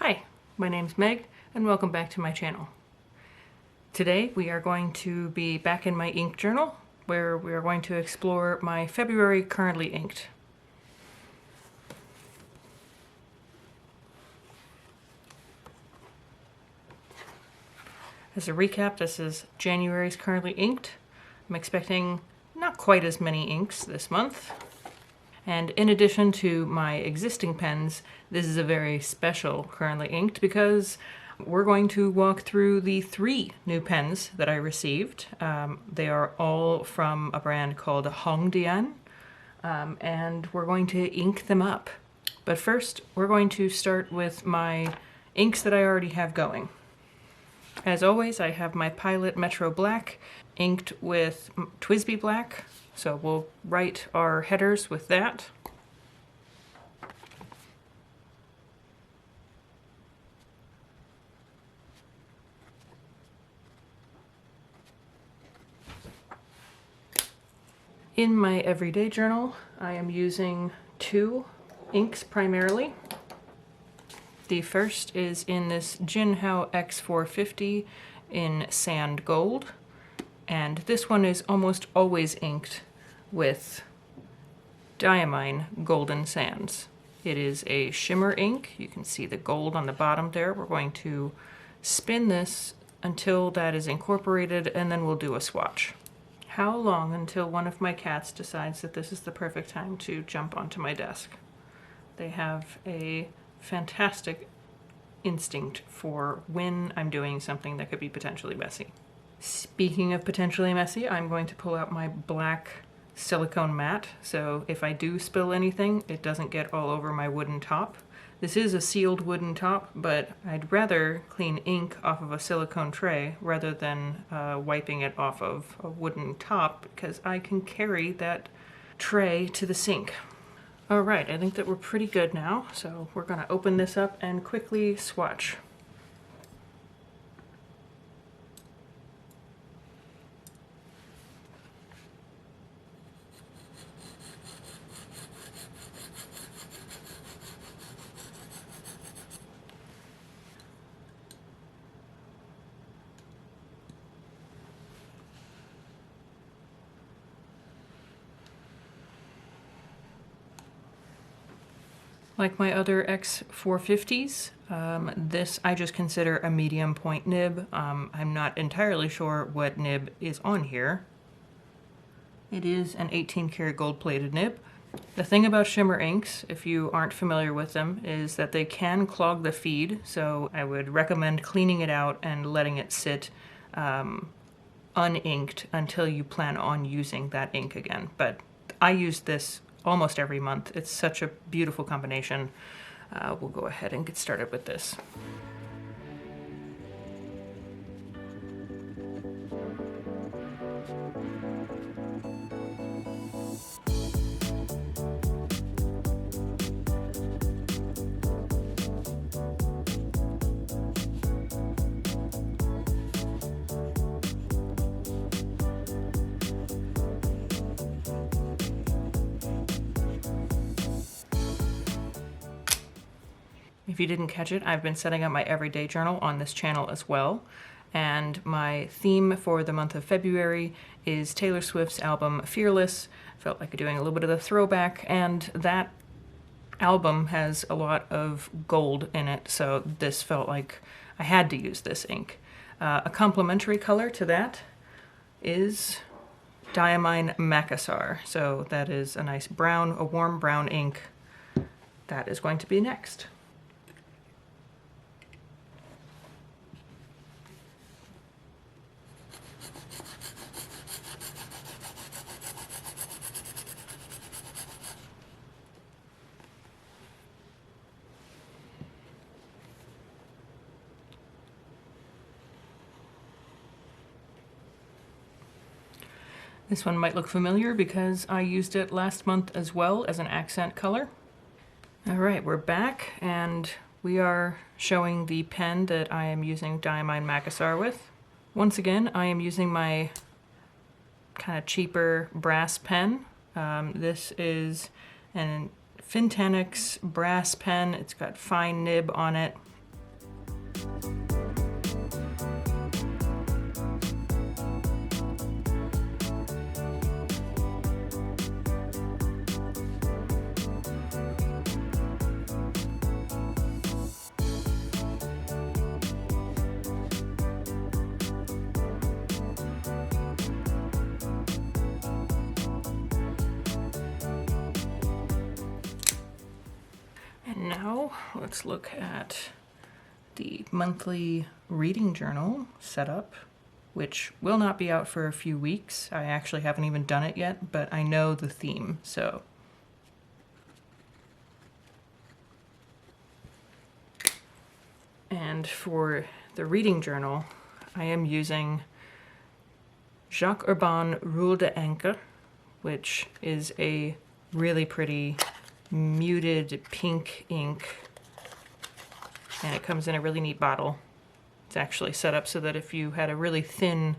Hi, my name's Meg and welcome back to my channel. Today we are going to be back in my ink journal where we are going to explore my February currently inked. As a recap, this is January's currently inked. I'm expecting not quite as many inks this month. And in addition to my existing pens, this is a very special currently inked because we're going to walk through the 3 new pens that I received. They are all from a brand called Hongdian, and we're going to ink them up. But first, we're going to start with my inks that I already have going. As always, I have my Pilot Metro Black inked with TWSBI Black, so we'll write our headers with that. In my everyday journal, I am using 2 inks primarily. The first is in this Jinhao X450 in Sand Gold, and this one is almost always inked with Diamine Golden Sands. It is a shimmer ink. You can see the gold on the bottom there. We're going to spin this until that is incorporated, and then we'll do a swatch. How long until one of my cats decides that this is the perfect time to jump onto my desk? They have a fantastic instinct for when I'm doing something that could be potentially messy. Speaking of potentially messy, I'm going to pull out my black silicone mat, so if I do spill anything, it doesn't get all over my wooden top. This is a sealed wooden top, but I'd rather clean ink off of a silicone tray rather than wiping it off of a wooden top, because I can carry that tray to the sink. All right, I think that we're pretty good now, so we're gonna open this up and quickly swatch. Like my other X450s, this I just consider a medium point nib. I'm not entirely sure what nib is on here. It is an 18 karat gold plated nib. The thing about shimmer inks, if you aren't familiar with them, is that they can clog the feed, so I would recommend cleaning it out and letting it sit uninked until you plan on using that ink again. But I use this almost every month. It's such a beautiful combination. We'll go ahead and get started with this. If you didn't catch it, I've been setting up my everyday journal on this channel as well. And my theme for the month of February is Taylor Swift's album Fearless. Felt like doing a little bit of the throwback, and that album has a lot of gold in it, so this felt like I had to use this ink. A complementary color to that is Diamine Macassar. So that is a nice brown, a warm brown ink. That is going to be next. This one might look familiar because I used it last month as well as an accent color. All right, we're back and we are showing the pen that I am using Diamine Macassar with. Once again, I am using my kind of cheaper brass pen. This is an Fintanix brass pen. It's got fine nib on it. And now let's look at the monthly reading journal setup, which will not be out for a few weeks. I actually haven't even done it yet, but I know the theme, so. And for the reading journal, I am using Jacques Urban Rule de Encre, which is a really pretty muted pink ink, and it comes in a really neat bottle. It's actually set up so that if you had a really thin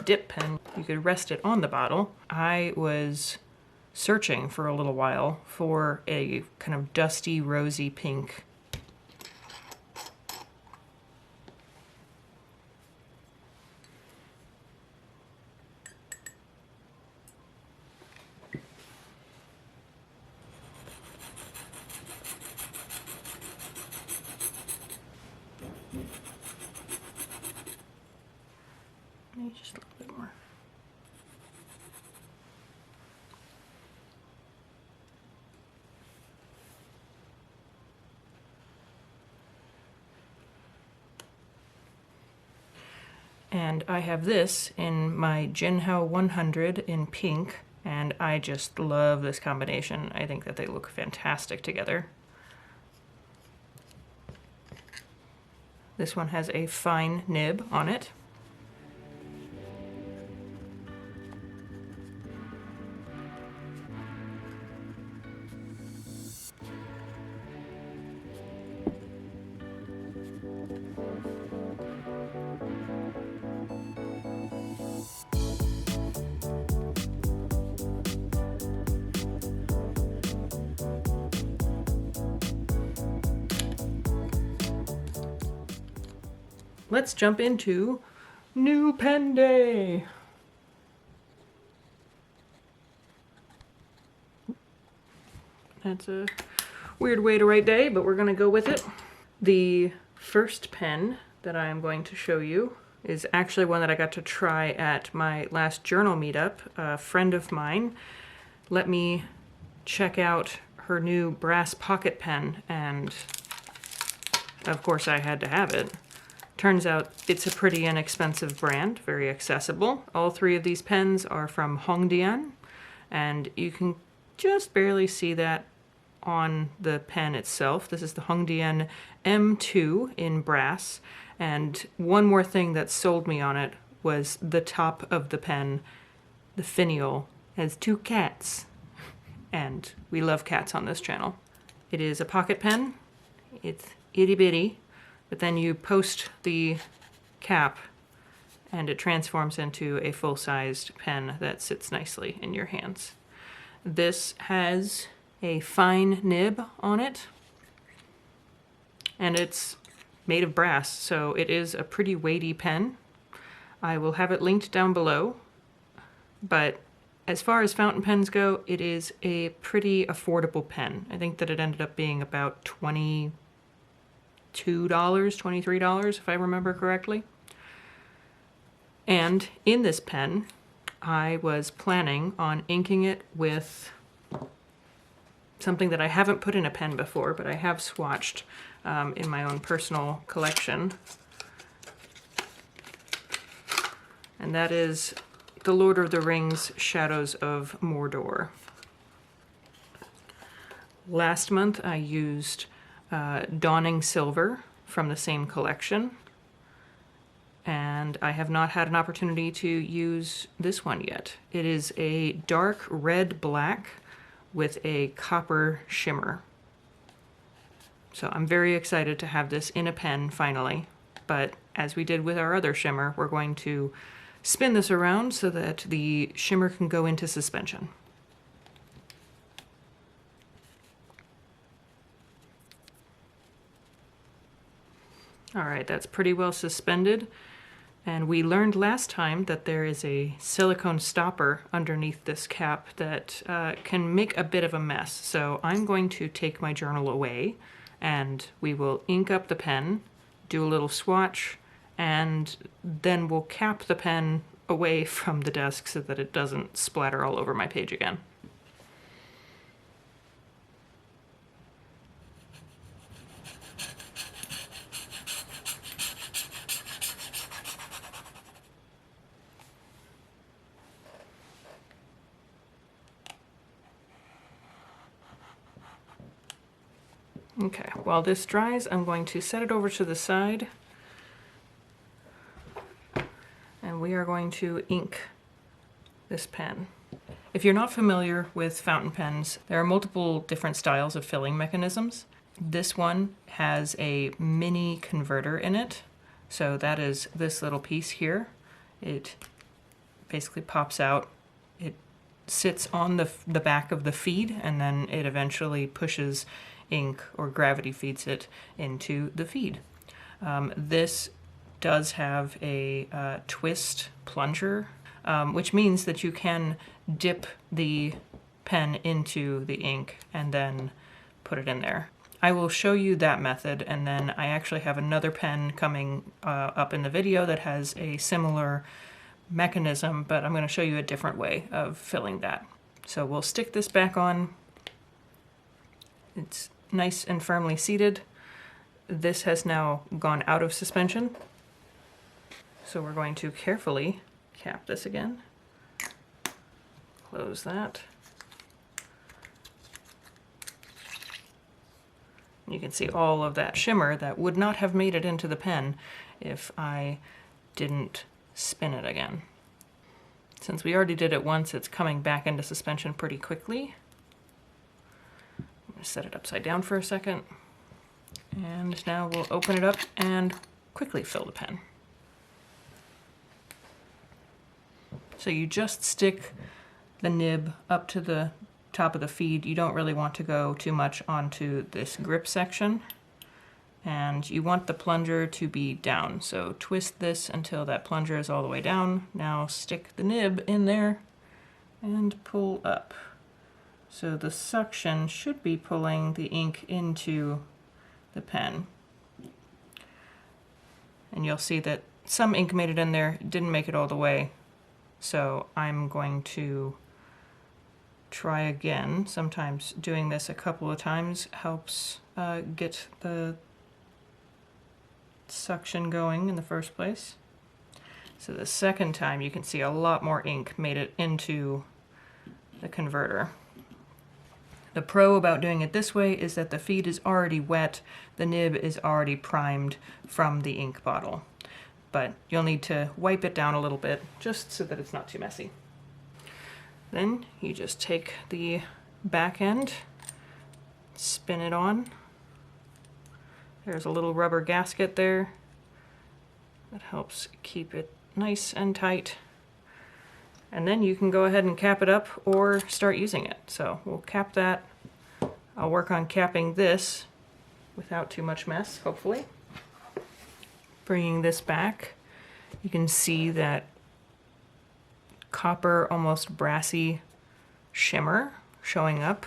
dip pen, you could rest it on the bottle. I was searching for a little while for a kind of dusty, rosy pink. Maybe just a little bit more. And I have this in my Jinhao 100 in pink, and I just love this combination. I think that they look fantastic together. This one has a fine nib on it. Let's jump into New Pen Day. That's a weird way to write day, but we're gonna go with it. The first pen that I am going to show you is actually one that I got to try at my last journal meetup. A friend of mine let me check out her new brass pocket pen, and of course I had to have it. Turns out it's a pretty inexpensive brand, very accessible. All three of these pens are from Hongdian, and you can just barely see that on the pen itself. This is the Hongdian M2 in brass, and one more thing that sold me on it was the top of the pen. The finial has two cats, and we love cats on this channel. It is a pocket pen. It's itty bitty. But then you post the cap and it transforms into a full-sized pen that sits nicely in your hands. This has a fine nib on it, and it's made of brass, so it is a pretty weighty pen. I will have it linked down below, but as far as fountain pens go, it is a pretty affordable pen. I think that it ended up being about $22, $23, if I remember correctly. And in this pen, I was planning on inking it with something that I haven't put in a pen before, but I have swatched in my own personal collection. And that is The Lord of the Rings Shadows of Mordor. Last month I used Dawning Silver from the same collection, and I have not had an opportunity to use this one yet. It is a dark red-black with a copper shimmer. So I'm very excited to have this in a pen finally, but as we did with our other shimmer, we're going to spin this around so that the shimmer can go into suspension. All right, that's pretty well suspended. And we learned last time that there is a silicone stopper underneath this cap that can make a bit of a mess. So I'm going to take my journal away and we will ink up the pen, do a little swatch, and then we'll cap the pen away from the desk so that it doesn't splatter all over my page again. Okay, while this dries, I'm going to set it over to the side and we are going to ink this pen. If you're not familiar with fountain pens, there are multiple different styles of filling mechanisms. This one has a mini converter in it. So that is this little piece here. It basically pops out. It sits on the back of the feed and then it eventually pushes ink or gravity feeds it into the feed. This does have a twist plunger, which means that you can dip the pen into the ink and then put it in there. I will show you that method, and then I actually have another pen coming up in the video that has a similar mechanism, but I'm going to show you a different way of filling that. So we'll stick this back on. It's nice and firmly seated. This has now gone out of suspension. So we're going to carefully cap this again. Close that. You can see all of that shimmer that would not have made it into the pen if I didn't spin it again. Since we already did it once, it's coming back into suspension pretty quickly. I'm going to set it upside down for a second. And now we'll open it up and quickly fill the pen. So you just stick the nib up to the top of the feed. You don't really want to go too much onto this grip section. And you want the plunger to be down. So twist this until that plunger is all the way down. Now stick the nib in there and pull up. So the suction should be pulling the ink into the pen. And you'll see that some ink made it in there, didn't make it all the way. So I'm going to try again. Sometimes doing this a couple of times helps get the suction going in the first place. So the second time you can see a lot more ink made it into the converter. The pro about doing it this way is that the feed is already wet, the nib is already primed from the ink bottle. But you'll need to wipe it down a little bit just so that it's not too messy. Then you just take the back end, spin it on. There's a little rubber gasket there that helps keep it nice and tight. And then you can go ahead and cap it up or start using it. So we'll cap that. I'll work on capping this without too much mess, hopefully. Bringing this back, you can see that copper, almost brassy shimmer showing up.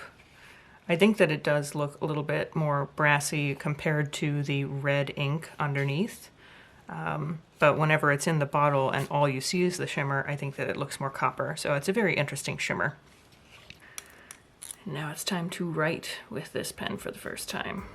I think that it does look a little bit more brassy compared to the red ink underneath. But whenever it's in the bottle and all you see is the shimmer, I think that it looks more copper. So it's a very interesting shimmer. Now it's time to write with this pen for the first time.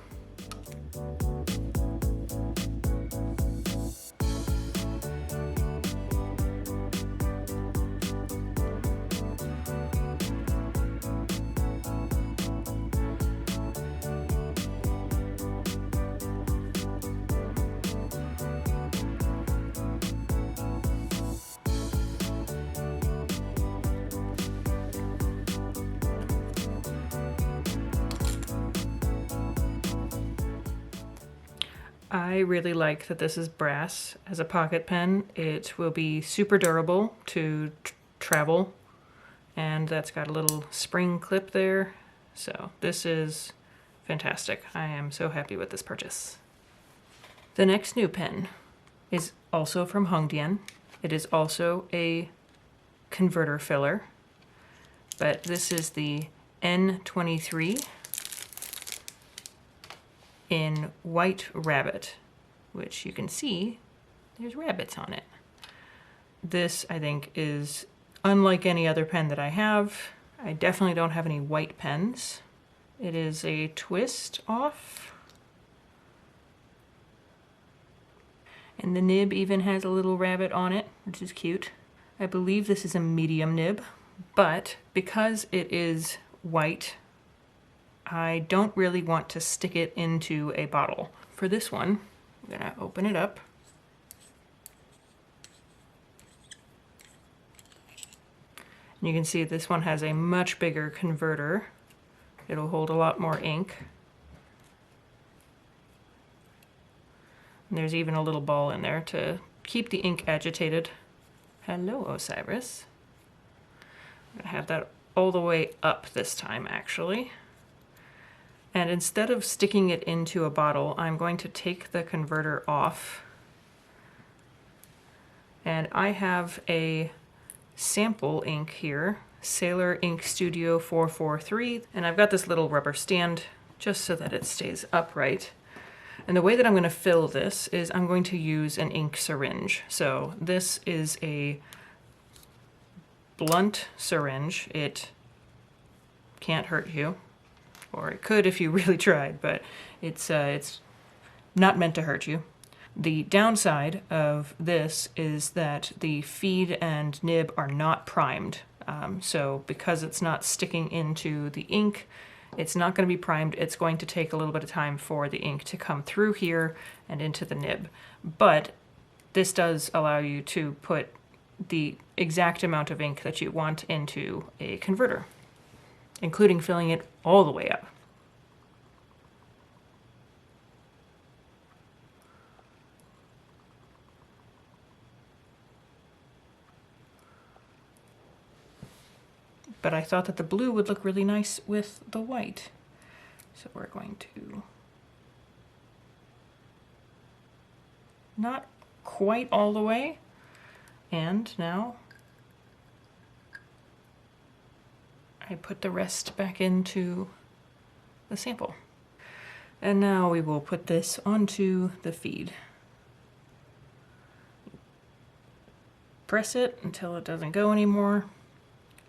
I really like that this is brass as a pocket pen. It will be super durable to travel, and that's got a little spring clip there. So this is fantastic. I am so happy with this purchase. The next new pen is also from Hongdian. It is also a converter filler, but this is the N23 in White Rabbit, which you can see there's rabbits on it. This, I think, is unlike any other pen that I have. I definitely don't have any white pens. It is a twist off. And the nib even has a little rabbit on it, which is cute. I believe this is a medium nib, but because it is white, I don't really want to stick it into a bottle. For this one, I'm gonna open it up. And you can see this one has a much bigger converter. It'll hold a lot more ink. And there's even a little ball in there to keep the ink agitated. Hello, Osiris. I'm gonna have that all the way up this time, actually. And instead of sticking it into a bottle, I'm going to take the converter off. And I have a sample ink here, Sailor Ink Studio 443, and I've got this little rubber stand just so that it stays upright. And the way that I'm going to fill this is I'm going to use an ink syringe. So this is a blunt syringe. It can't hurt you, or it could if you really tried, but it's not meant to hurt you. The downside of this is that the feed and nib are not primed. So because it's not sticking into the ink, it's not going to be primed. It's going to take a little bit of time for the ink to come through here and into the nib. But this does allow you to put the exact amount of ink that you want into a converter, including filling it all the way up. But I thought that the blue would look really nice with the white. So we're going to not quite all the way. And now I put the rest back into the sample. And now we will put this onto the feed. Press it until it doesn't go anymore.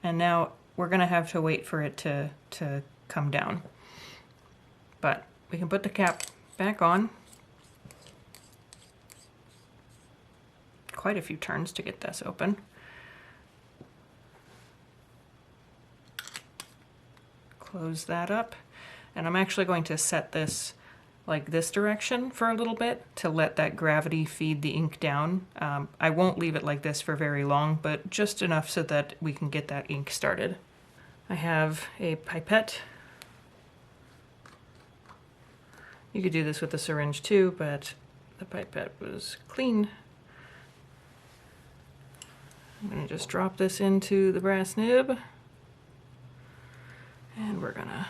And now we're gonna have to wait for it to come down. But we can put the cap back on. Quite a few turns to get this open. Close that up. And I'm actually going to set this like this direction for a little bit to let that gravity feed the ink down. I won't leave it like this for very long, but just enough so that we can get that ink started. I have a pipette. You could do this with a syringe too, but the pipette was clean. I'm gonna just drop this into the brass nib, and we're gonna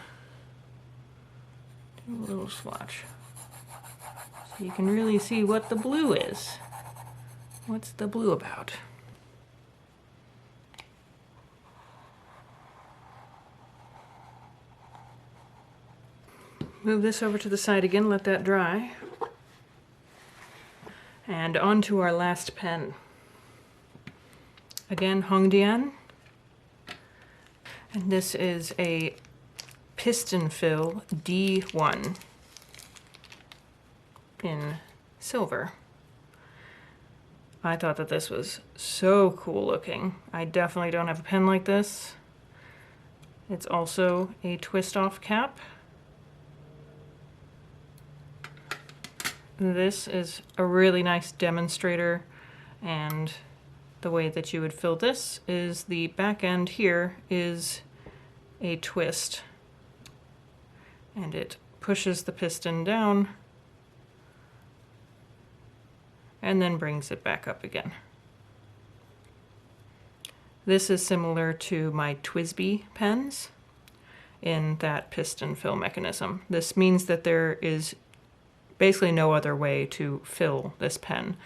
do a little swatch so you can really see what the blue is. What's the blue about? Move this over to the side again, let that dry. And on to our last pen. Again, Hongdian. And this is a piston fill D1 in silver. I thought that this was so cool looking. I definitely don't have a pen like this. It's also a twist off cap. This is a really nice demonstrator, and the way that you would fill this is the back end here is a twist, and it pushes the piston down and then brings it back up again. This is similar to my TWSBI pens in that piston fill mechanism. This means that there is basically no other way to fill this pen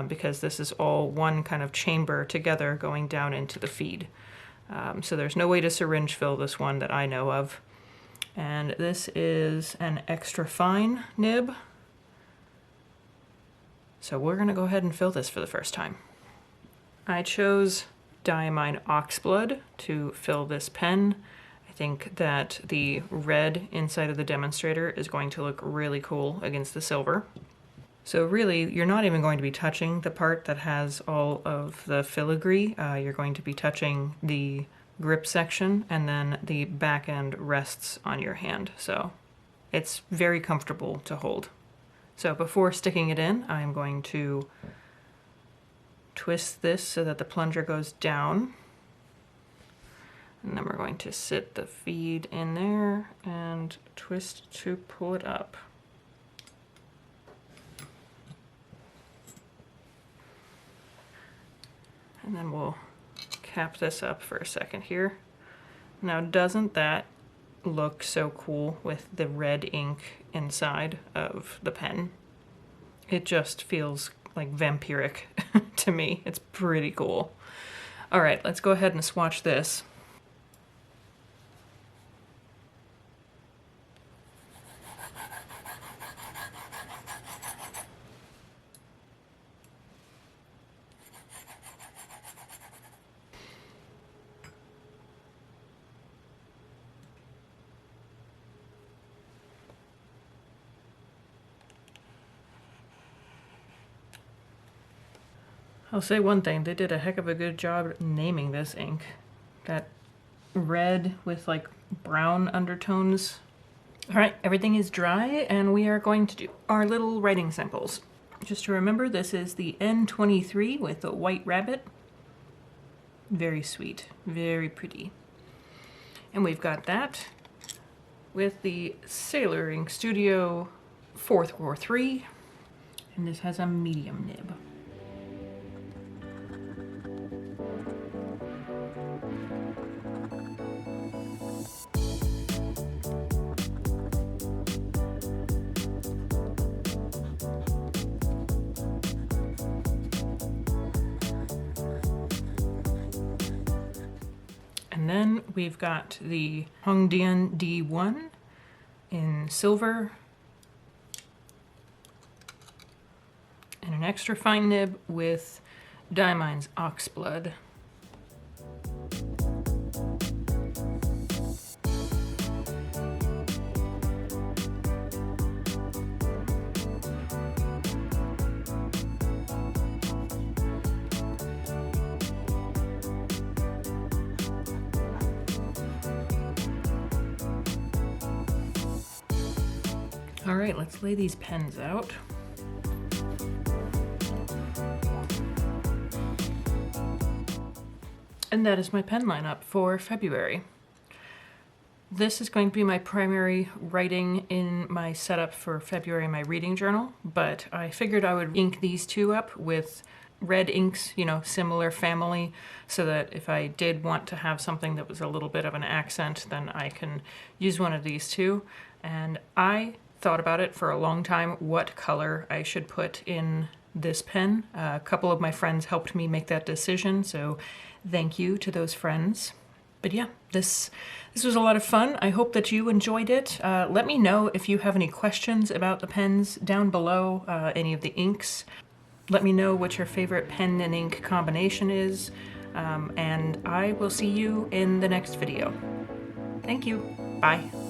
because this is all one kind of chamber together going down into the feed. So there's no way to syringe fill this one that I know of. And this is an extra fine nib. So we're gonna go ahead and fill this for the first time. I chose Diamine Oxblood to fill this pen. I think that the red inside of the demonstrator is going to look really cool against the silver. So really, you're not even going to be touching the part that has all of the filigree. You're going to be touching the grip section, and then the back end rests on your hand. So it's very comfortable to hold. So before sticking it in, I'm going to twist this so that the plunger goes down. And then we're going to sit the feed in there and twist to pull it up. And then we'll cap this up for a second here. Now, doesn't that look so cool with the red ink inside of the pen? It just feels like vampiric to me. It's pretty cool. All right, let's go ahead and swatch this. I'll say one thing, they did a heck of a good job naming this ink. That red with like brown undertones. All right, everything is dry and we are going to do our little writing samples. Just to remember, this is the N23 with a white rabbit. Very sweet, very pretty. And we've got that with the Sailor Ink Studio 443, and this has a medium nib. And then we've got the Hongdian D1 in silver and an extra fine nib with Diamine's Oxblood. All right, let's lay these pens out. And that is my pen lineup for February. This is going to be my primary writing in my setup for February, my reading journal, but I figured I would ink these two up with red inks, you know, similar family, so that if I did want to have something that was a little bit of an accent, then I can use one of these two. And I thought about it for a long time what color I should put in this pen. A couple of my friends helped me make that decision, so thank you to those friends. But yeah, this was a lot of fun. I hope that you enjoyed it. Let me know if you have any questions about the pens down below, any of the inks. Let me know what your favorite pen and ink combination is, and I will see you in the next video. Thank you. Bye.